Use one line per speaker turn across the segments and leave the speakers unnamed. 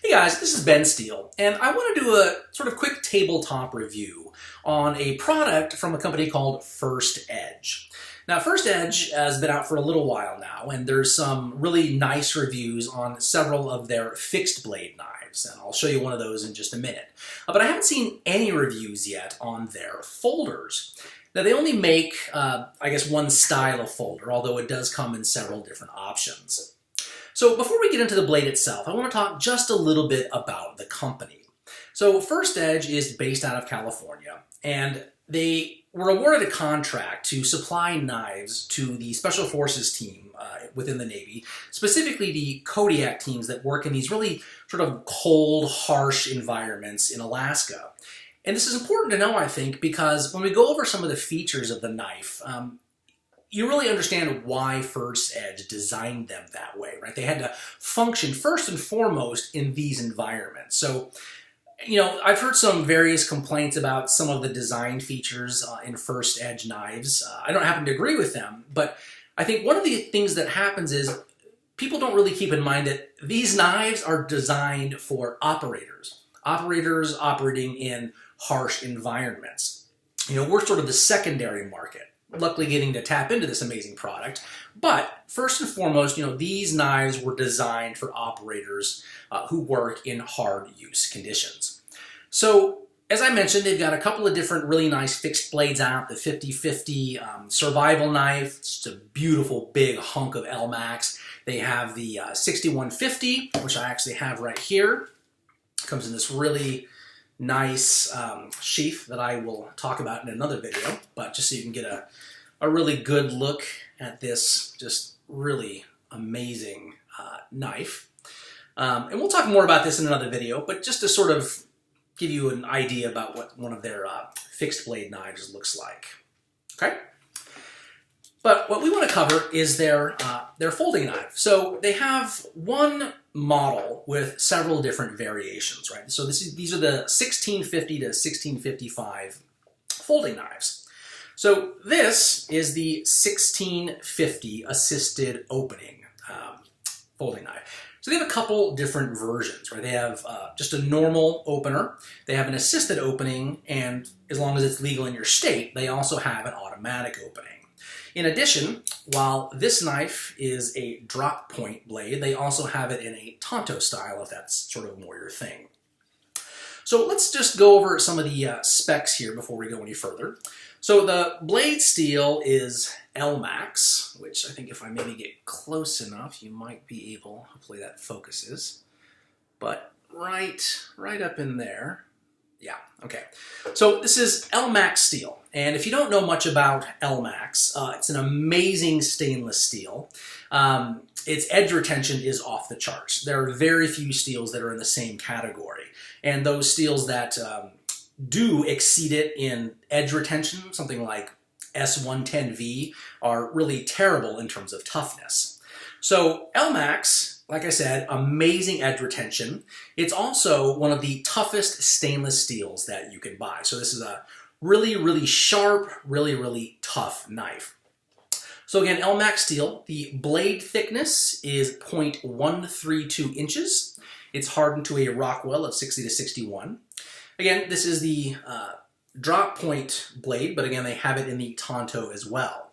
Hey guys, this is Ben Steele, and I want to do a sort of quick tabletop review on a product from a company called FirstEdge. Now, FirstEdge has been out for a little while now, and there's some really nice reviews on several of their fixed blade knives, and I'll show you one of those in just a minute. But I haven't seen any reviews yet on their folders. Now, they only make, I guess, one style of folder, although it does come in several different options. So before we get into the blade itself, I want to talk just a little bit about the company. So FirstEdge is based out of California, and they were awarded a contract to supply knives to the Special Forces team within the Navy, specifically the Kodiak teams that work in these really sort of cold, harsh environments in Alaska. And this is important to know, I think, because when we go over some of the features of the knife, you really understand why FirstEdge designed them that way, right? They had to function first and foremost in these environments. So, you know, I've heard some various complaints about some of the design features in FirstEdge knives. I don't happen to agree with them, but I think one of the things that happens is people don't really keep in mind that these knives are designed for operators operating in harsh environments. You know, we're sort of the secondary market, luckily getting to tap into this amazing product. But first and foremost, you know, these knives were designed for operators who work in hard use conditions. So as I mentioned, they've got a couple of different really nice fixed blades out. The 50/50 survival knife, it's a beautiful big hunk of ELMAX. They have the 6150, which I actually have right here. Comes in this really nice sheath that I will talk about in another video, but just so you can get a really good look at this just really amazing knife. And we'll talk more about this in another video, but just to sort of give you an idea about what one of their fixed blade knives looks like. Okay? But what we want to cover is their folding knife. So they have one model with several different variations, right? So these are the 1650 to 1655 folding knives. So this is the 1650 assisted opening folding knife. So they have a couple different versions, right? They have just a normal opener, they have an assisted opening, and as long as it's legal in your state, they also have an automatic opening. In addition, while this knife is a drop point blade, they also have it in a Tonto style, if that's sort of more your thing. So let's just go over some of the specs here before we go any further. So the blade steel is ELMAX, which I think if I maybe get close enough, you might be able, hopefully that focuses, but right up in there. Yeah, okay. So this is ELMAX Steel, and if you don't know much about ELMAX, it's an amazing stainless steel. Its edge retention is off the charts. There are very few steels that are in the same category, and those steels that do exceed it in edge retention, something like S110V, are really terrible in terms of toughness. So ELMAX, like I said, amazing edge retention. It's also one of the toughest stainless steels that you can buy. So this is a really, really sharp, really tough knife. So again, ELMAX steel, the blade thickness is 0.132 inches. It's hardened to a Rockwell of 60 to 61. Again, this is the drop point blade, but again, they have it in the Tonto as well.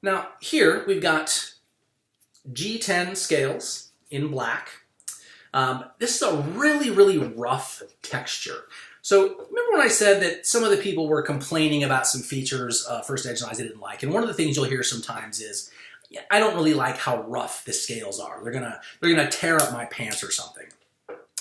Now here we've got G10 scales in black. This is a really rough texture. So remember when I said that some of the people were complaining about some features FirstEdge knives they didn't like, and one of the things you'll hear sometimes is, yeah, I don't really like how rough the scales are. They're gonna tear up my pants or something.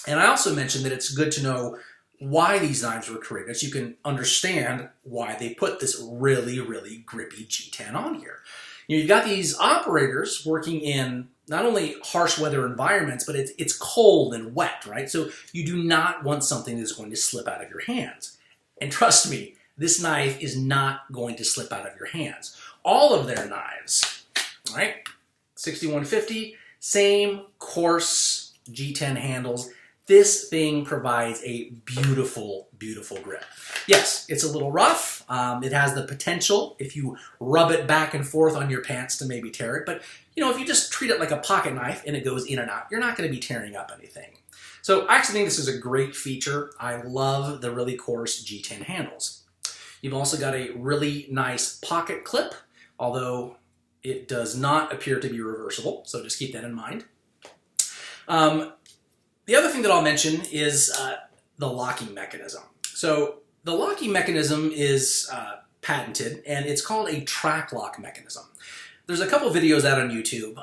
And I also mentioned that it's good to know why these knives were created, so you can understand why they put this really grippy G10 on here. You know, you've got these operators working in not only harsh weather environments, but it's cold and wet, right? So you do not want something that's going to slip out of your hands. And trust me, this knife is not going to slip out of your hands. All of their knives, right? 6150, same coarse G10 handles. this thing provides a beautiful, beautiful grip. Yes, it's a little rough. It has the potential, if you rub it back and forth on your pants, to maybe tear it. But, you know, if you just treat it like a pocket knife and it goes in and out, you're not going to be tearing up anything. So I actually think this is a great feature. I love the really coarse G10 handles. You've also got a really nice pocket clip, although it does not appear to be reversible, so just keep that in mind. The other thing that I'll mention is the locking mechanism. So the locking mechanism is patented, and it's called a TrackLock mechanism. There's a couple videos out on YouTube,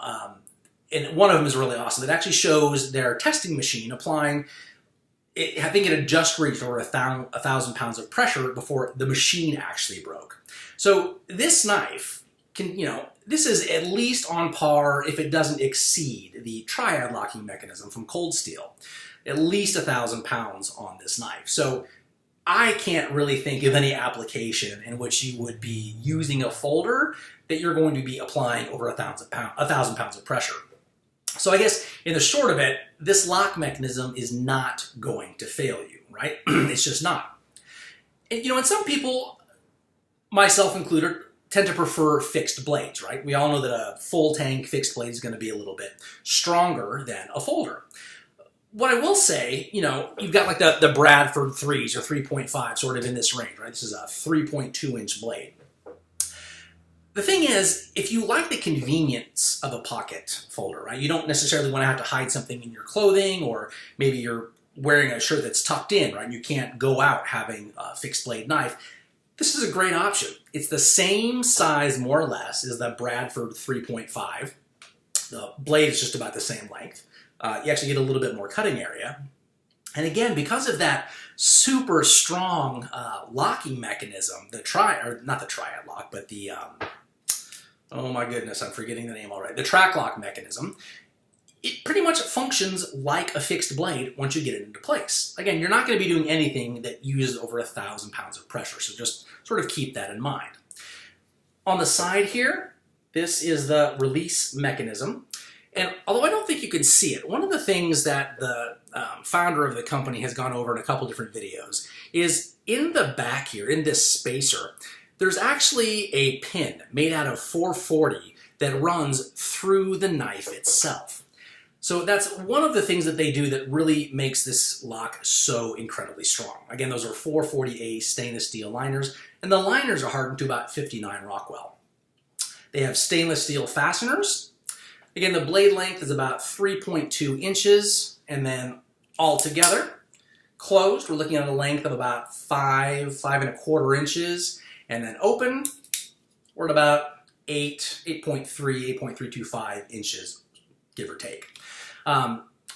and one of them is really awesome. It actually shows their testing machine applying, I think it had just reached over 1,000 pounds of pressure before the machine actually broke. So this knife can, you know, this is at least on par, if it doesn't exceed, the triad locking mechanism from cold steel. At least 1,000 pounds on this knife. So I can't really think of any application in which you would be using a folder that you're going to be applying over 1,000 pounds of pressure. So I guess in the short of it, this lock mechanism is not going to fail you, right? It's just not. And, you know, and some people, myself included, tend to prefer fixed blades, right? We all know that a full tank fixed blade is going to be a little bit stronger than a folder. What I will say, you know, you've got like the Bradford 3s or 3.5 sort of in this range, right? This is a 3.2-inch blade. The thing is, if you like the convenience of a pocket folder, right? You don't necessarily want to have to hide something in your clothing, or maybe you're wearing a shirt that's tucked in, right? You can't go out having a fixed blade knife. This is a great option. It's the same size, more or less, as the Bradford 3.5. The blade is just about the same length. You actually get a little bit more cutting area. And again, because of that super strong locking mechanism, not the triad lock, but the, oh my goodness, I'm forgetting the name already, the TrackLock mechanism, it pretty much functions like a fixed blade once you get it into place. Again, you're not going to be doing anything that uses over 1,000 pounds of pressure, so just sort of keep that in mind. On the side here, this is the release mechanism. And although I don't think you can see it, one of the things that the founder of the company has gone over in a couple different videos is in the back here, in this spacer, there's actually a pin made out of 440 that runs through the knife itself. So that's one of the things that they do that really makes this lock so incredibly strong. Again, those are 440A stainless steel liners, and the liners are hardened to about 59 Rockwell. They have stainless steel fasteners. Again, the blade length is about 3.2 inches, and then all together, closed, we're looking at a length of about 5.25 inches, and then open, we're at about 8.325 inches, give or take.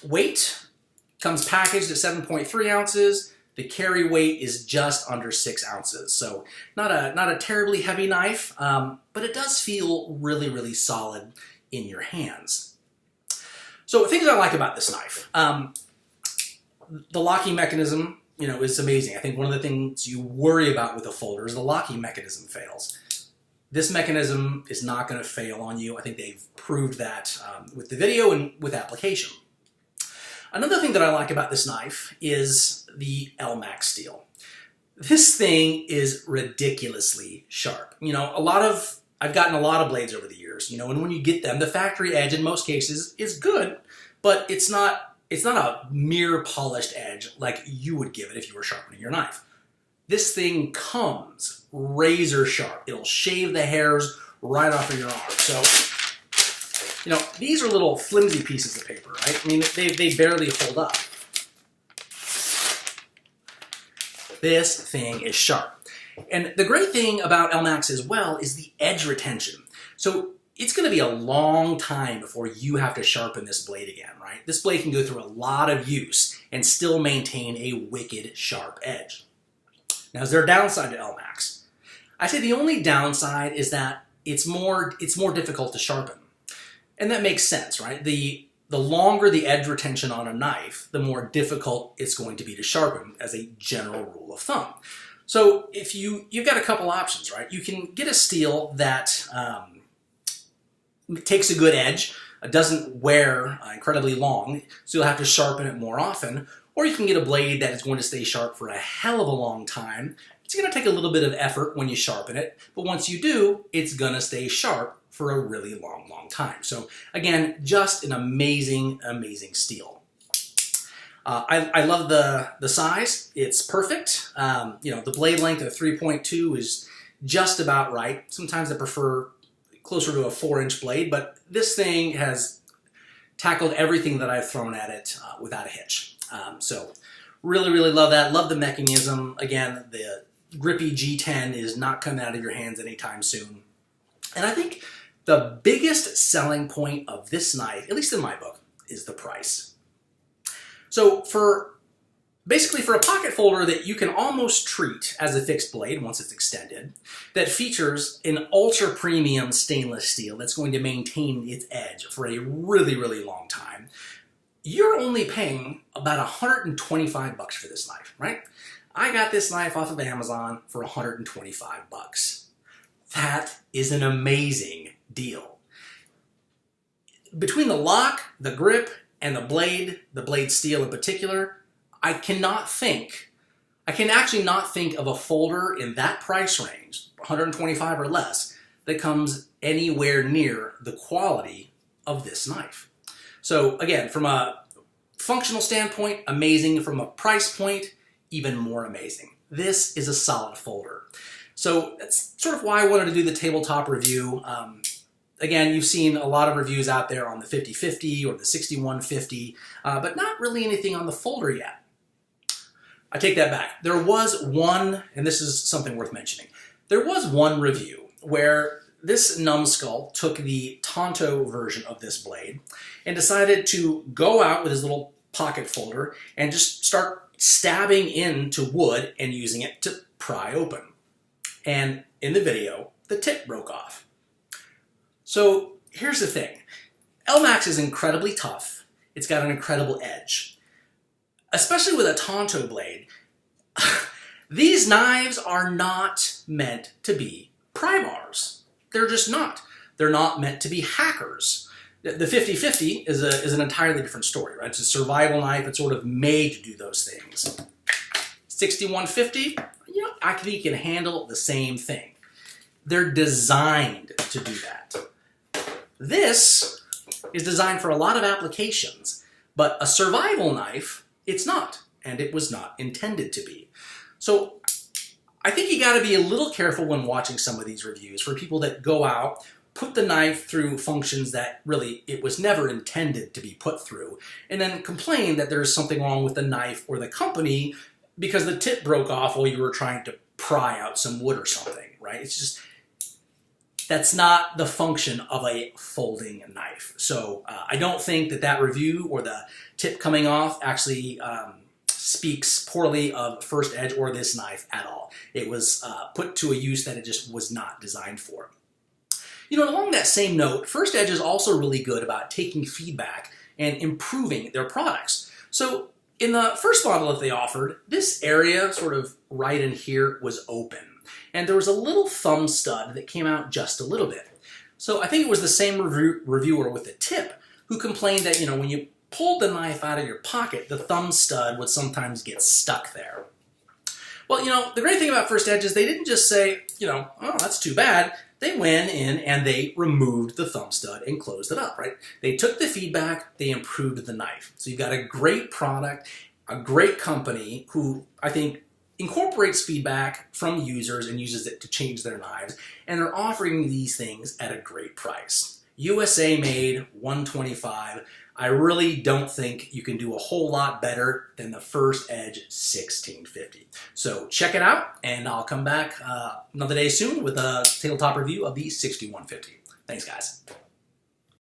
Weight comes packaged at 7.3 ounces. The carry weight is just under 6 ounces. So not a terribly heavy knife, but it does feel really, really solid in your hands. So things I like about this knife. The locking mechanism, you know, is amazing. I think one of the things you worry about with a folder is the locking mechanism fails. This mechanism is not going to fail on you. I think they've proved that with the video and with application. Another thing that I like about this knife is the ELMAX Steel. This thing is ridiculously sharp. You know, I've gotten a lot of blades over the years, you know, and when you get them, the factory edge in most cases is good, but it's not a mere polished edge like you would give it if you were sharpening your knife. This thing comes razor sharp. It'll shave the hairs right off of your arm. So, you know, these are little flimsy pieces of paper, right? I mean, they barely hold up. This thing is sharp. And the great thing about ELMAX as well is the edge retention. So it's going to be a long time before you have to sharpen this blade again, right? This blade can go through a lot of use and still maintain a wicked sharp edge. Now, is there a downside to ELMAX? I say the only downside is that it's more difficult to sharpen. And that makes sense, right? The longer the edge retention on a knife, the more difficult it's going to be to sharpen as a general rule of thumb. So if you've got a couple options, right? You can get a steel that takes a good edge, doesn't wear incredibly long, so you'll have to sharpen it more often, or you can get a blade that is going to stay sharp for a hell of a long time. It's going to take a little bit of effort when you sharpen it, but once you do, it's going to stay sharp for a really long, long time. So again, just an amazing, amazing steel. I love the size. It's perfect. You know, the blade length of 3.2 is just about right. Sometimes I prefer closer to a 4-inch blade, but this thing has tackled everything that I've thrown at it without a hitch. So really, really love that. Love the mechanism. Again, the grippy G10 is not coming out of your hands anytime soon. And I think the biggest selling point of this knife, at least in my book, is the price. So basically for a pocket folder that you can almost treat as a fixed blade once it's extended, that features an ultra premium stainless steel that's going to maintain its edge for a really, really long time, you're only paying about 125 bucks for this knife, right? I got this knife off of Amazon for 125 bucks. That is an amazing deal. Between the lock, the grip, and the blade steel in particular, I can actually not think of a folder in that price range, 125 or less, that comes anywhere near the quality of this knife. So again, from a functional standpoint, amazing. From a price point, even more amazing. This is a solid folder. So that's sort of why I wanted to do the tabletop review. Again, you've seen a lot of reviews out there on the 5050 or the 6150, but not really anything on the folder yet. I take that back. There was one, and this is something worth mentioning, there was one review where this numbskull took the Tonto version of this blade and decided to go out with his little pocket folder and just start stabbing into wood and using it to pry open. And in the video, the tip broke off. So here's the thing. ELMAX is incredibly tough. It's got an incredible edge. Especially with a Tonto blade, these knives are not meant to be pry bars. They're just not. They're not meant to be hackers. The 5050 is an entirely different story, right? It's a survival knife. It's sort of made to do those things. 6150, you know, I think you can handle the same thing. They're designed to do that. This is designed for a lot of applications, but a survival knife, it's not, and it was not intended to be. So I think you got to be a little careful when watching some of these reviews for people that go out, put the knife through functions that really it was never intended to be put through, and then complain that there's something wrong with the knife or the company because the tip broke off while you were trying to pry out some wood or something, right? It's just, that's not the function of a folding knife. So I don't think that review or the tip coming off actually speaks poorly of FirstEdge or this knife at all. It was put to a use that it just was not designed for. You know, along that same note, FirstEdge is also really good about taking feedback and improving their products. So in the first model that they offered, this area sort of right in here was open. And there was a little thumb stud that came out just a little bit. So I think it was the same reviewer with the tip who complained that, you know, when you pulled the knife out of your pocket, the thumb stud would sometimes get stuck there. Well, you know, the great thing about FirstEdge is they didn't just say, you know, oh, that's too bad. They went in and they removed the thumb stud and closed it up, right? They took the feedback, they improved the knife. So you've got a great product, a great company who I think incorporates feedback from users and uses it to change their knives, and they're offering these things at a great price. USA made, $125. I really don't think you can do a whole lot better than the FirstEdge 1650. So check it out, and I'll come back another day soon with a tabletop review of the 6150. Thanks, guys.